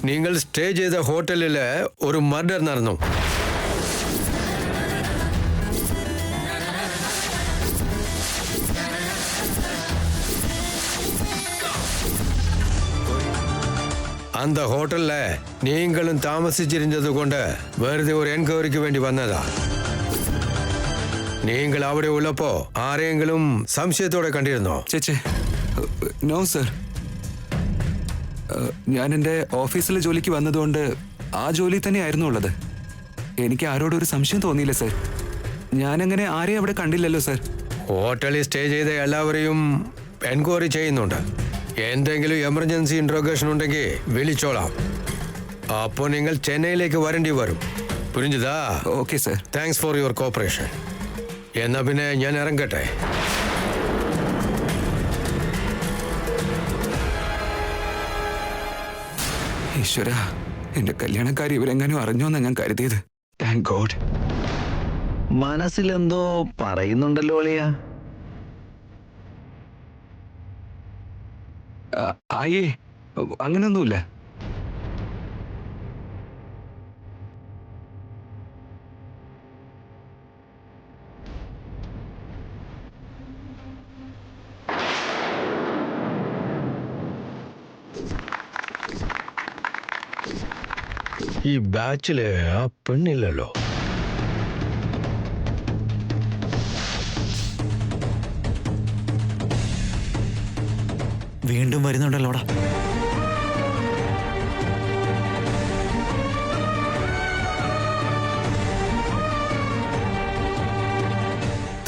നിങ്ങൾ സ്റ്റേ ചെയ്ത ഹോട്ടലിൽ ഒരു മർഡർ നടന്നു. அந்த ஹோட்டல்ல நீங்களும் தாமசிச்சிருந்தது കൊണ്ട് വെറുതെ ഒരു എൻക്വയറിക്ക് വേണ്ടി വന്നതാ. നിങ്ങൾ അവിടെ ഉള്ളപ്പോ ആരെങ്കിലും സംശയത്തോടെ കണ്ടിരുന്നോ? ചേച്ചേ, നോ സർ. ഞാൻ എൻ്റെ ഓഫീസിലെ ജോലിക്ക് വന്നതുകൊണ്ട് ആ ജോലി തന്നെയായിരുന്നു ഉള്ളത്. എനിക്ക് ആരോടും ഒരു സംശയം തോന്നിയില്ല സർ. ഞാനങ്ങനെ ആരെയും അവിടെ കണ്ടില്ലല്ലോ സർ. ഹോട്ടലിൽ സ്റ്റേ ചെയ്ത എല്ലാവരെയും എൻക്വയറി ചെയ്യുന്നുണ്ട്. എന്തെങ്കിലും എമർജൻസി ഇൻട്രോഗേഷൻ ഉണ്ടെങ്കിൽ വിളിച്ചോളാം. അപ്പോൾ നിങ്ങൾ ചെന്നൈയിലേക്ക് വരേണ്ടി വരും. പുരിഞ്ചതാ? Okay sir. Thanks for your cooperation. എന്നാ പിന്നെ ഞാൻ ഇറങ്ങട്ടെ. ഈശ്വര, എന്റെ കല്യാണക്കാരി ഇവരെങ്ങാനും അറിഞ്ഞോന്നാ ഞാൻ കരുതിയത്. Thank God. മനസ്സിലെന്തോ പറയുന്നുണ്ടല്ലോ അളിയ. ആയേ, അങ്ങനൊന്നുമില്ല. ഈ ബാച്ചില് ആ പെണ്ണില്ലല്ലോ. വീണ്ടും വരുന്നുണ്ടല്ലോടാ.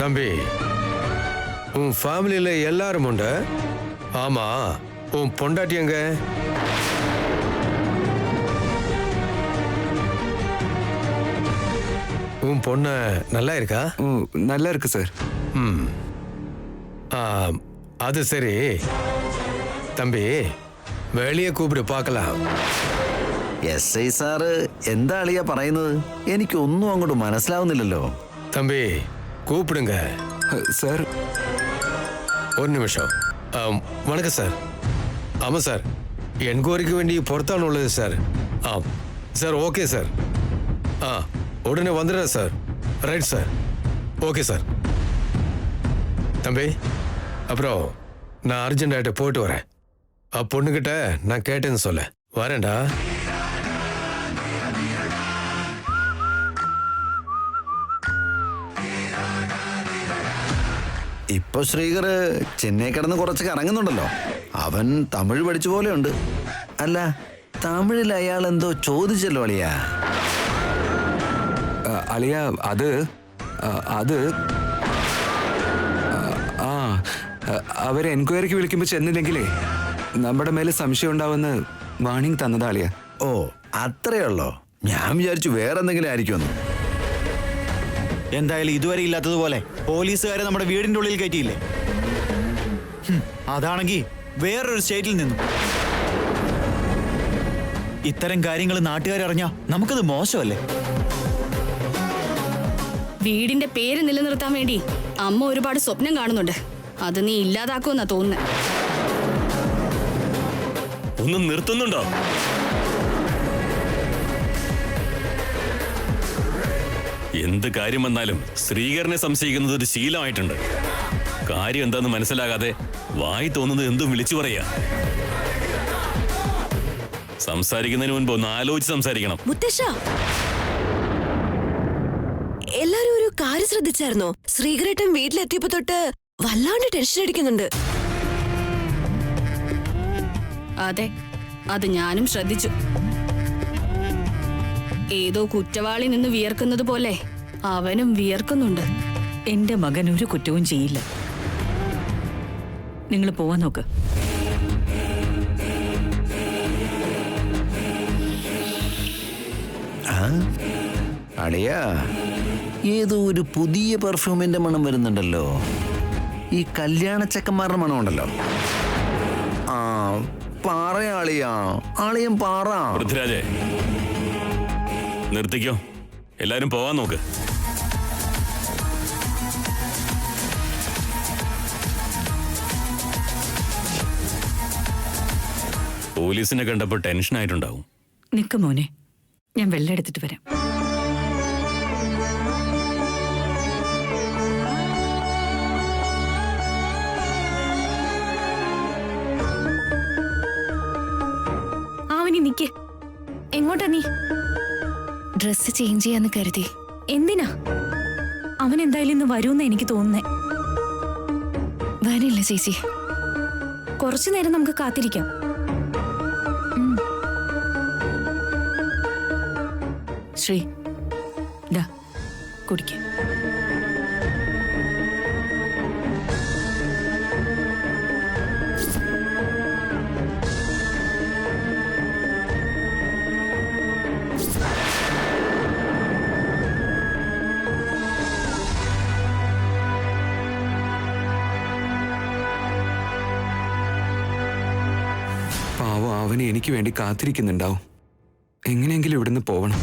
தம்பி, உன் ஃபேமிலியில எல்லாரும் உண்டு. ஆமா, உன் பொண்டாட்டி எங்க? உன் பொண்ணு நல்லா இருக்கா? நல்லா இருக்கு சார். அது சரி തമ്പി, വെളിയെ കൂപ്പിട്ട് പാക്കലാം. SI സാറ് എന്താ അളിയ പറയുന്നത്? എനിക്കൊന്നും അങ്ങോട്ട് മനസ്സിലാവുന്നില്ലല്ലോ. തമ്പി கூப்பிடுங்க சார். ஒரு நிமிஷம். வணக்கம் சார். ஆமாம் சார், என்கொயரிக்கு வேண்டி பொறுத்தானுள்ளது சார். Sir okay sir. உடனே வந்துடுறேன் sir. Right sir. Okay sir. தம்பி, அப்புறம் நான் அர்ஜென்டாகிட்ட போயிட்டு வரேன். பொண்ணுகிட்ட நான் கேட்டேன்னு சொல்ல. வரேன்டா. ഇപ്പൊ ശ്രീകർ ചെന്നൈ കിടന്ന് കുറച്ച് കറങ്ങുന്നുണ്ടല്ലോ. അവൻ തമിഴ് പഠിച്ച പോലെയുണ്ട്. അല്ല, തമിഴിൽ അയാൾ എന്തോ ചോദിച്ചല്ലോ അളിയ. അളിയ, അത് അവരെ എൻക്വയറിക്ക് വിളിക്കുമ്പോൾ ചെന്നില്ലെങ്കിലേ നമ്മുടെ മേലെ സംശയം ഉണ്ടാവുമെന്ന് വാണിംഗ് തന്നതാ അളിയ. ഓ, അത്രയുള്ളോ? ഞാൻ വിചാരിച്ചു വേറെ എന്തെങ്കിലും ആയിരിക്കുമെന്ന്. എന്തായാലും ഇതുവരെ ഇല്ലാത്തതുപോലെ പോലീസുകാരെ നമ്മുടെ വീടിന്റെ ഉള്ളിൽ കയറ്റിയില്ലേ? അതാണെങ്കിൽ വേറൊരു സ്റ്റേറ്റിൽ നിന്നും. ഇത്തരം കാര്യങ്ങൾ നാട്ടുകാരറിഞ്ഞാ നമുക്കത് മോശമല്ലേ? വീടിന്റെ പേര് നിലനിർത്താൻ വേണ്ടി അമ്മ ഒരുപാട് സ്വപ്നം കാണുന്നുണ്ട്. അത് നീ ഇല്ലാതാക്കുമെന്നാ തോന്നുന്നത്. ഒന്നും നിർത്തുന്നുണ്ടോ? എന്ത് കാര്യം വന്നാലും ശ്രീകരനെ സംശയിക്കുന്നത് ഒരു ശീലമായിട്ടുണ്ട്. കാര്യം എന്താന്ന് മനസ്സിലാകാതെ വായി തോന്നുന്നത് എന്തും വിളിച്ചു പറയാ. സംസാരിക്കുന്നതിന് മുൻപ് ഒന്ന് ആലോചിച്ച് സംസാരിക്കണം. മുത്തശ്ശ, എല്ലാരും ഒരു കാര്യം ശ്രദ്ധിച്ചായിരുന്നോ? ശ്രീകരേട്ടൻ വീട്ടിലെത്തിയപ്പോ തൊട്ട് വല്ലാണ്ട് ടെൻഷൻ അടിക്കുന്നുണ്ട്. അതെ, അത് ഞാനും ശ്രദ്ധിച്ചു. ഏതോ കുറ്റവാളി നിന്ന് വിയർക്കുന്നത് പോലെ അവനും വിയർക്കുന്നുണ്ട്. എന്റെ മകൻ ഒരു കുറ്റവും ചെയ്യില്ല. നിങ്ങൾ പോവാൻ നോക്ക്. അളിയ, ഏതോ ഒരു പുതിയ പെർഫ്യൂമിന്റെ മണം വരുന്നുണ്ടല്ലോ. ഈ കല്യാണ ചെക്കന്മാരുടെ മണം ഉണ്ടല്ലോ. പാറയാളിയാ, ആളിയം പാറ. പൃഥ്വിരാജേ, നിർത്തിക്കോ. എല്ലാരും പോവാൻ നോക്ക്. പോലീസിനെ കണ്ടപ്പോൾ ടെൻഷനായിട്ടുണ്ടാവും. നിക്ക് മോനെ, ഞാൻ വെള്ളം എടുത്തിട്ട് വരാം. ആവനി നിക്ക്. എങ്ങോട്ടാ നീ? ഡ്രസ്സ് ചേഞ്ച് ചെയ്യാന്ന് കരുതി. എന്തിനാ? അവൻ എന്തായാലും ഇന്ന് വരൂന്ന് എനിക്ക് തോന്നുന്നേ. വരില്ല ചേച്ചി. കുറച്ചു നേരം നമുക്ക് കാത്തിരിക്കാം. ശ്രീ, ദാ കുടിക്ക. പാവം അവനെ എനിക്ക് വേണ്ടി കാത്തിരിക്കുന്നുണ്ടാവും. എങ്ങനെയെങ്കിലും ഇവിടുന്ന് പോവണം.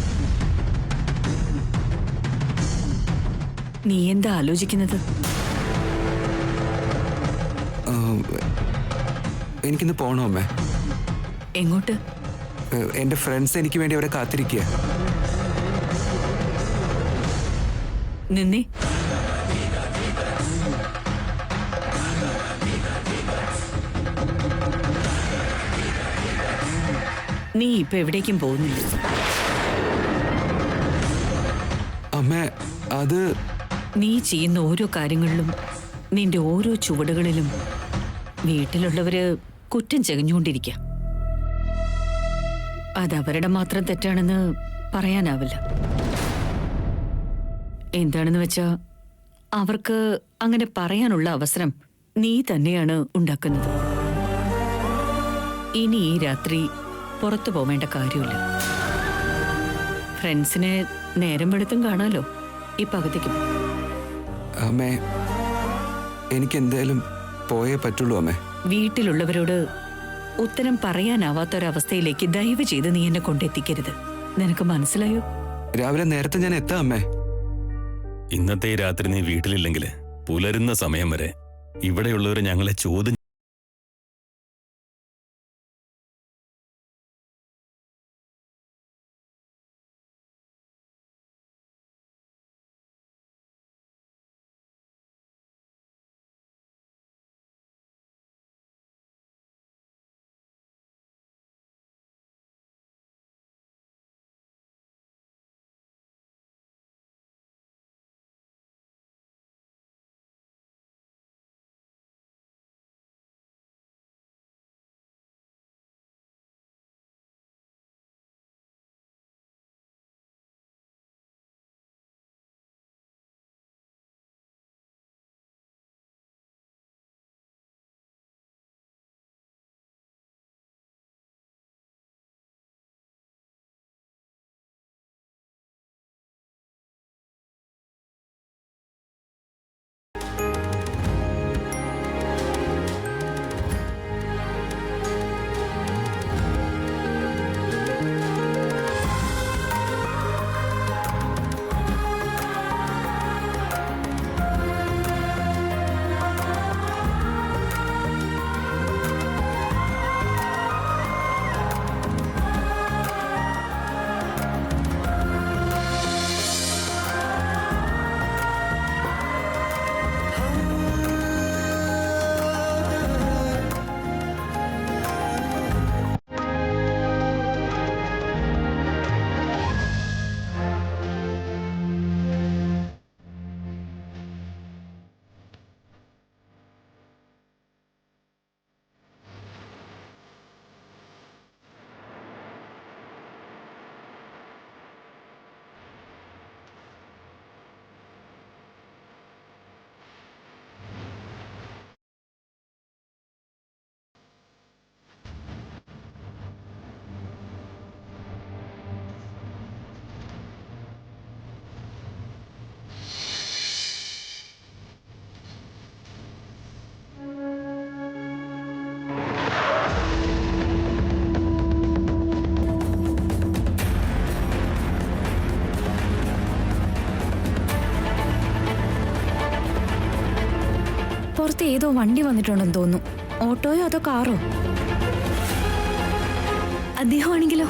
നീ എന്താ ആലോചിക്കുന്നത്? എനിക്കിന്ന് പോകണോ അമ്മേ? എങ്ങോട്ട്? എന്റെ ഫ്രണ്ട്സ് എനിക്ക് വേണ്ടി അവിടെ കാത്തിരിക്കുക. നിന്നേ. നീ ഇപ്പൊ എവിടേക്കും പോകുന്നില്ല. അമ്മേ, അത് നീ ചെയ്യുന്ന ഓരോ കാര്യങ്ങളിലും നിന്റെ ഓരോ ചുവടുകളിലും വീട്ടിലുള്ളവര് കുറ്റം ചെകഞ്ഞുകൊണ്ടിരിക്കുക. അതവരുടെ മാത്രം തെറ്റാണെന്ന് പറയാനാവില്ല. എന്താണെന്ന് വെച്ചാ അവർക്ക് അങ്ങനെ പറയാനുള്ള അവസരം നീ തന്നെയാണ് ഉണ്ടാക്കുന്നത്. ഇനി ഈ രാത്രി പുറത്തു പോവേണ്ട കാര്യമില്ല. ഫ്രണ്ട്സിനെ നേരം വെളുത്തും കാണാലോ ഈ പകുതിക്കും. അമ്മേ, എനിക്ക് എന്തായാലും പോയേ പറ്റുള്ളൂ അമ്മേ. വീട്ടിലുള്ളവരോട് ഉത്തരം പറയാനാവാത്തൊരവസ്ഥയിലേക്ക് ദയവ് ചെയ്ത് നീ എന്നെ കൊണ്ടെത്തിക്കരുത്. നിനക്ക് മനസ്സിലായോ? രാവിലെ നേരത്തെ ഞാൻ എത്താം അമ്മേ. ഇന്നത്തെ ഈ രാത്രി നീ വീട്ടിലില്ലെങ്കിൽ പുലരുന്ന സമയം വരെ ഇവിടെയുള്ളവർ ഞങ്ങളെ ചോദ്യം പുറത്ത് ഏതോ വണ്ടി വന്നിട്ടുണ്ടെന്ന് തോന്നുന്നു. ഓട്ടോയോ അതോ കാറോ? അദ്ദേഹമാണെങ്കിലോ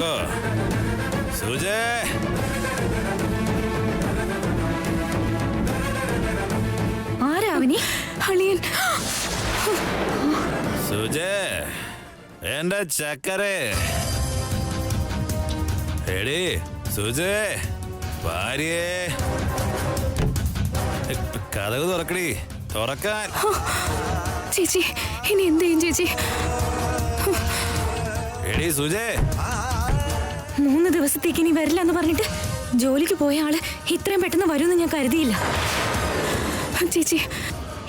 തുറക്കോ സുജേ. ആരാവനി? അളിയൻ. സുജേ എന്റെ ചക്കരെ. എടി സുജേ ഭാര്യേ, കഥക് തുറക്കടി. തുറക്കാൻ. ചേച്ചി ഇനി എന്ത് ചെയ്യും ചേച്ചി? എടി സുജേ. 3 ദിവസത്തേക്ക് ഇനി വരില്ല എന്ന് പറഞ്ഞിട്ട് ജോലിക്ക് പോയ ആള് ഇത്രയും പെട്ടെന്ന് വരുമെന്ന് ഞാൻ കരുതിയില്ല. ചേച്ചി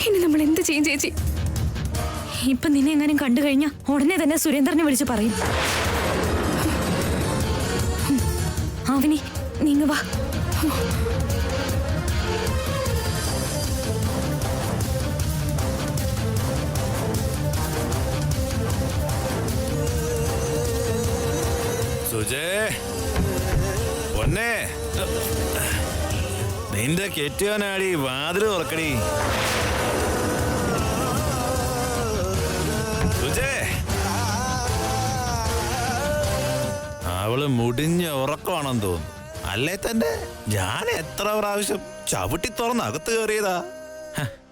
ഇനി നമ്മൾ എന്ത് ചെയ്യും ചേച്ചി? ഇപ്പൊ നിന്നെ എങ്ങാനും കണ്ടു കഴിഞ്ഞാ ഉടനെ തന്നെ സുരേന്ദ്രനെ വിളിച്ച് പറയും. അവനി നീങ്ങ വാ. സുജേ പൊന്നെ, നിന്റെ കെട്ടിയോനാടി. വാതില് തുറക്കടി സുജേ. അവള് മുടിഞ്ഞ ഉറക്കമാണെന്ന് തോന്നുന്നു. അല്ലേ തന്നെ ഞാൻ എത്ര പ്രാവശ്യം ചവിട്ടി തുറന്ന് അകത്ത് കയറിയതാ.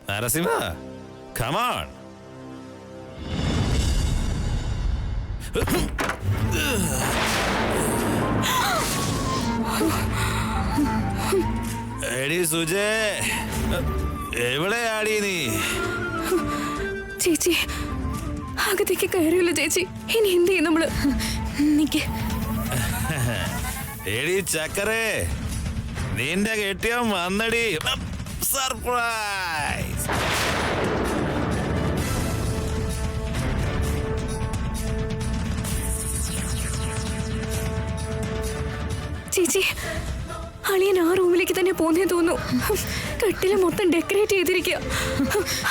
നരസിംഹ കമാൺ. എടി സുജേ എവിടെയാടി നീ? ചേച്ചി അകത്തേക്ക് കയറിയല്ലോ ചേച്ചി. ഇനി എന്ത് ചെയ്യും നമ്മള്? നിക്ക്. എടി ചക്കരേ, നിന്റെ കെട്ടിയോൻ വന്നടി. സർപ്രൈസ്. ചേച്ചി അളിയൻ ആ റൂമിലേക്ക് തന്നെ പോന്നേ തോന്നുന്നു. കട്ടില് മൊത്തം ഡെക്കറേറ്റ് ചെയ്തിരിക്കുക.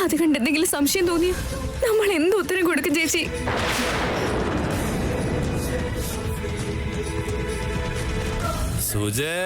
അത് കണ്ട് എന്തെങ്കിലും സംശയം തോന്നിയ നമ്മൾ എന്ത് ഉത്തരം കൊടുക്കും ചേച്ചി? സുജേ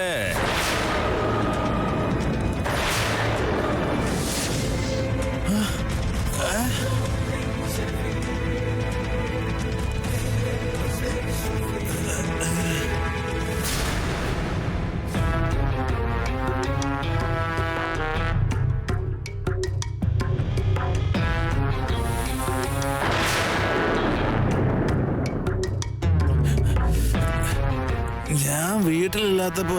ഞാൻ വീട്ടിലില്ലാത്തപ്പോ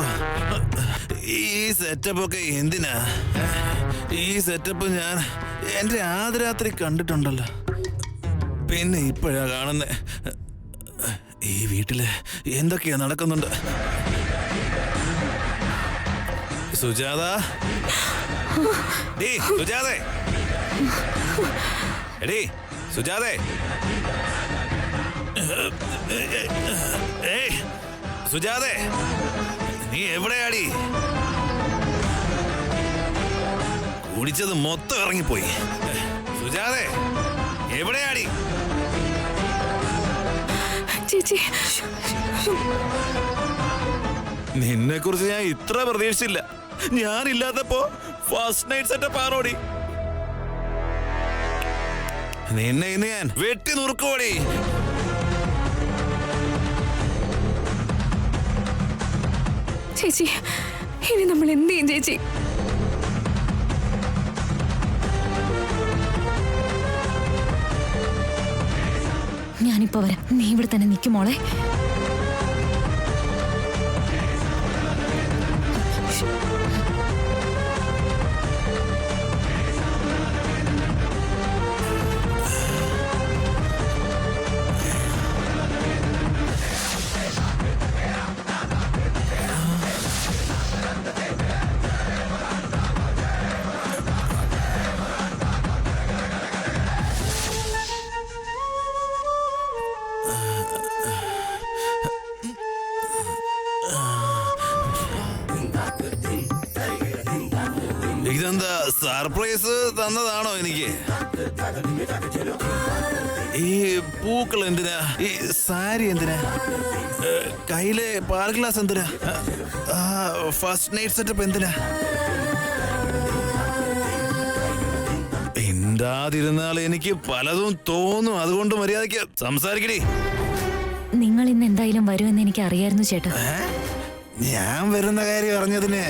ഈ സെറ്റപ്പ് ഒക്കെ എന്തിനാ? ഈ സെറ്റപ്പ് ഞാൻ എന്റെ ആദ്യരാത്രി കണ്ടിട്ടുണ്ടല്ലോ. പിന്നെ ഇപ്പോഴാ കാണുന്നേ. ഈ വീട്ടില് എന്തൊക്കെയാ നടക്കുന്നുണ്ട്? സുജാത, സുജാതേ, എടീ സുജാതേ. ഏയ് സുജാതേ, നീ എവിടെയാടി? കുടിച്ചത് മൊത്തം ഇറങ്ങിപ്പോയി. സുജാതേ എവിടെയാടി? ചേച്ചി നിന്നെ കുറിച്ച് ഞാൻ ഇത്ര പ്രതീക്ഷിച്ചില്ല. ഞാനില്ലാത്തപ്പോ ഫസ്റ്റ് നൈറ്റ് സെറ്റപ്പ് ആണോടി? നിന്നെ ഇന്ന് ഞാൻ വെട്ടി നുറുക്കോടി. ചേച്ചി ഇനി നമ്മൾ എന്ത് ചെയ്യും ചേച്ചി? ഞാനിപ്പോ വരാം. നീ ഇവിടെ തന്നെ നിൽക്കും മോളെ. ഇതെന്താ സർപ്രൈസ് തന്നതാണോ എനിക്ക്? ഈ പൂക്കൾ എന്തിനാ? ഈ സാരി എന്തിനാ? കയ്യിലെ പാൽ ഗ്ലാസ് എന്തിനാ? ഫസ്റ്റ് നൈറ്റ് സെറ്റപ്പ് എന്തിനാ? മിണ്ടാതിരുന്നാൽ എനിക്ക് പലതും തോന്നും. അതുകൊണ്ട് മര്യാദയ്ക്ക് സംസാരിക്കടി. നിങ്ങൾ ഇന്ന് എന്തായാലും വരുമെന്ന് എനിക്ക് അറിയായിരുന്നു ചേട്ടാ. ഞാൻ വരുന്ന കാര്യം അറിഞ്ഞതിന്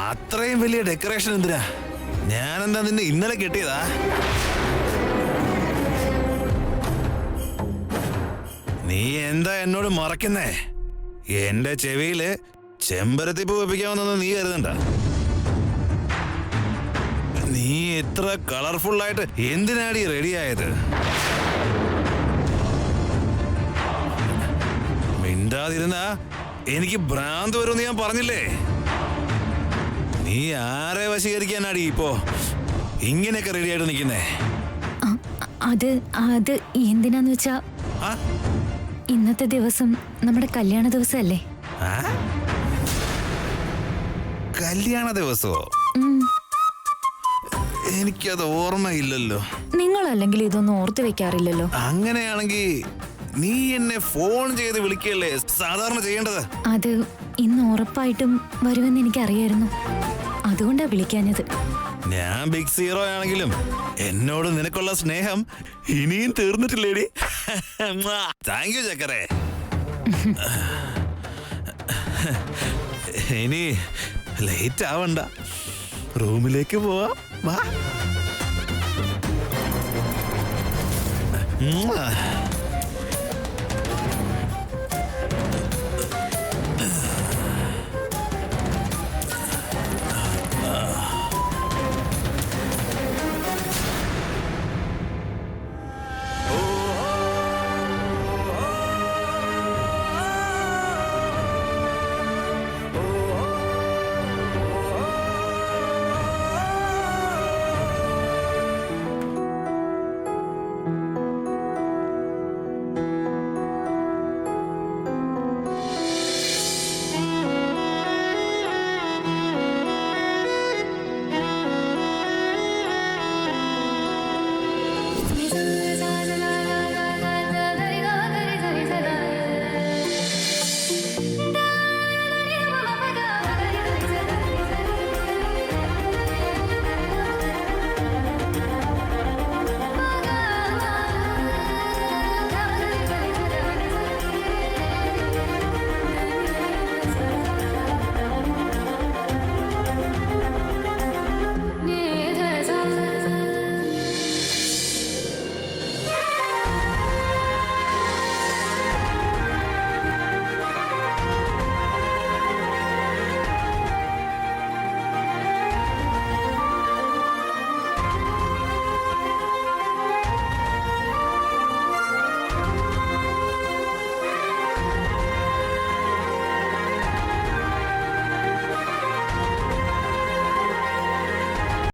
അത്രയും വലിയ ഡെക്കറേഷൻ എന്തിനാ? ഞാനെന്താ നിന്നെ ഇന്നലെ കെട്ടിയതാ? നീ എന്താ എന്നോട് മറക്കുന്നേ? എന്റെ ചെവിയില് ചെമ്പരത്തിപ്പൂ വെപ്പിക്കാമെന്നൊന്നും നീ കരുതണ്ട. നീ ഇത്ര കളർഫുൾ ആയിട്ട് എന്തിനാടി റെഡിയായത്? മിണ്ടാതിരുന്ന എനിക്ക് ഭ്രാന്ത് വരുമെന്ന് ഞാൻ പറഞ്ഞില്ലേ? നീ ആരെ വശീകരിക്കാനാടി ഇപ്പോ ഇങ്ങനെയൊക്കെ റെഡി ആയിട്ട് നിൽക്കുന്നേ? അത് എന്തിനാന്ന് വെച്ചാ ഇന്നത്തെ ദിവസം നമ്മുടെ കല്യാണ ദിവസമല്ലേ? കല്യാണ ദിവസമോ? എനിക്കത് ഓർമ്മയില്ലല്ലോ. നിങ്ങളല്ലെങ്കിൽ ഇതൊന്നും ഓർത്തു വെക്കാറില്ലല്ലോ. അങ്ങനെയാണെങ്കിൽ നീ എന്നെ ഫോൺ ചെയ്ത് വിളിക്കല്ലേ സാധാരണ ചെയ്യേണ്ടത്? അത് ഇന്ന് ഉറപ്പായിട്ടും വരുമെന്ന് എനിക്കറിയായിരുന്നു. അതുകൊണ്ടാ വിളിക്കാഞ്ഞത്. ഞാൻ ബിഗ് സീറോ ആണെങ്കിലും എന്നോട് നിനക്കുള്ള സ്നേഹം ഇനിയും തീർന്നിട്ടില്ലേടി. Thank you ചക്കരേ. ഇനി ലേറ്റ് ആവണ്ട, റൂമിലേക്ക് പോവാ. വാ.